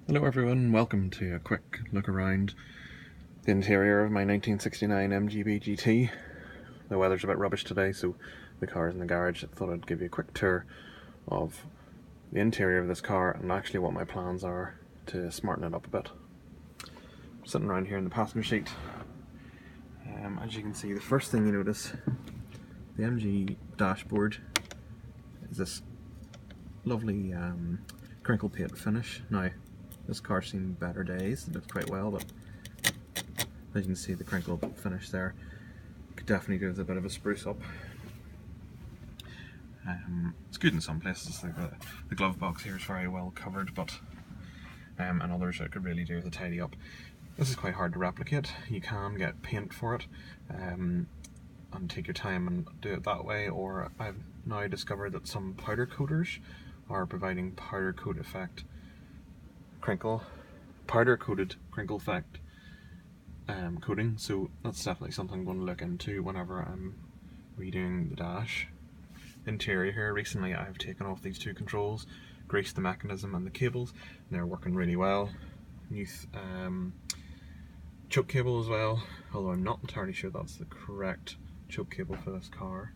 Hello everyone, welcome to a quick look around the interior of my 1969 MGB GT. The weather's a bit rubbish today, so the car's in the garage. I thought I'd give you a quick tour of the interior of this car and actually what my plans are to smarten it up a bit. I'm sitting around here in the passenger seat. As you can see, the first thing you notice, the MG dashboard is this lovely crinkle paint finish. Now, this car's seen better days, it looks quite well, but as you can see, the crinkle finish there could definitely do with a bit of a spruce up. It's good in some places, like the glove box here is very well covered, but and others it could really do with a tidy up. This is quite hard to replicate. You can get paint for it and take your time and do it that way, or I've now discovered that some powder coaters are providing powder coated crinkle effect coating, so that's definitely something I'm going to look into whenever I'm redoing the dash. Interior here, recently I've taken off these two controls, greased the mechanism and the cables, and they're working really well. New choke cable as well, although I'm not entirely sure that's the correct choke cable for this car.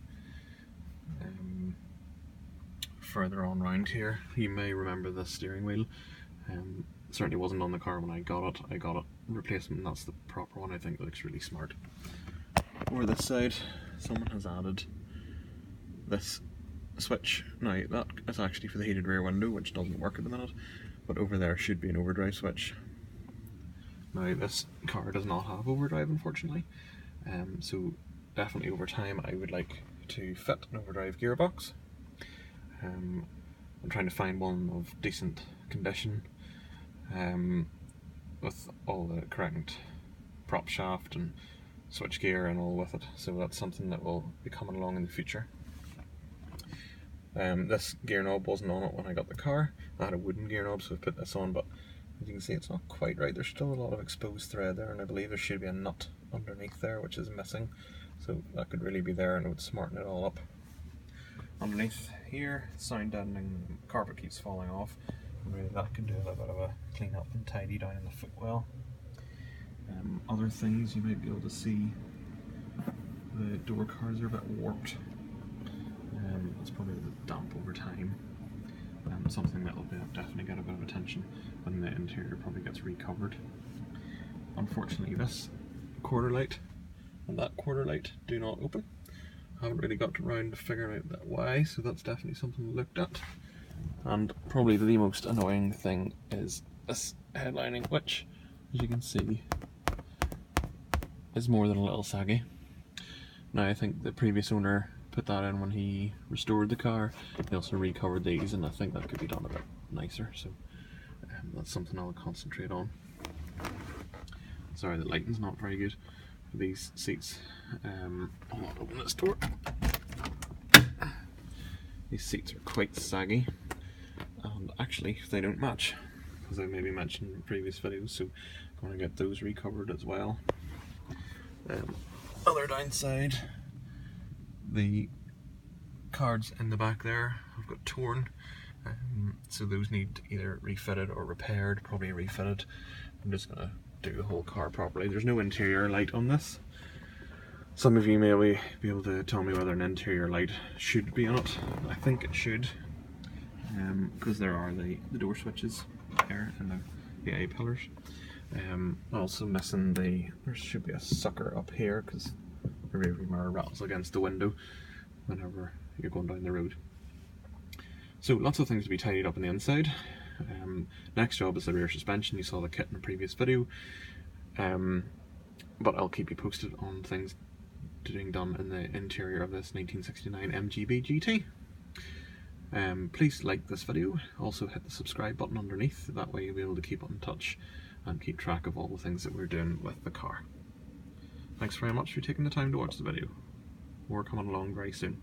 Further on round here, you may remember the steering wheel. It certainly wasn't on the car when I got it. I got it replacement, and that's the proper one. I think it looks really smart. Over this side, someone has added this switch. Now that is actually for the heated rear window, which doesn't work at the minute, but over there should be an overdrive switch. Now this car does not have overdrive, unfortunately, so definitely over time I would like to fit an overdrive gearbox. I'm trying to find one of decent condition with all the correct prop shaft and switch gear and all with it, so that's something that will be coming along in the future. This gear knob wasn't on it when I got the car. I had a wooden gear knob, so I've put this on, but as you can see it's not quite right. There's still a lot of exposed thread there, and I believe there should be a nut underneath there which is missing, so that could really be there and it would smarten it all up. Underneath here, sound deadening carpet keeps falling off, and really that can do a bit of a clean up and tidy down in the footwell. Other things you might be able to see, the door cards are a bit warped. It's probably a bit damp over time. Something that will definitely get a bit of attention when the interior probably gets recovered. Unfortunately, this quarter light and that quarter light do not open. I haven't really got around to figuring out that why, so that's definitely something looked at. And probably the most annoying thing is this headlining, which, as you can see, is more than a little saggy. Now I think the previous owner put that in when he restored the car. He also recovered these, and I think that could be done a bit nicer, so that's something I'll concentrate on. Sorry, the lighting's not very good for these seats. I'll not open this door. These seats are quite saggy, and actually they don't match, as I maybe mentioned in previous videos, so I'm going to get those recovered as well. Other downside, the cards in the back there have got torn, so those need either refitted or repaired, probably refitted. I'm just going to do the whole car properly. There's no interior light on this. Some of you may be able to tell me whether an interior light should be on it. I think it should, because there are the door switches there and the A pillars. Also missing there should be a sucker up here, because the rear view mirror rattles against the window whenever you're going down the road. So lots of things to be tidied up on the inside. Next job is the rear suspension. You saw the kit in the previous video, but I'll keep you posted on things being done in the interior of this 1969 MGB GT. Please like this video, also hit the subscribe button underneath, that way you'll be able to keep in touch and keep track of all the things that we're doing with the car. Thanks very much for taking the time to watch the video. More coming along very soon.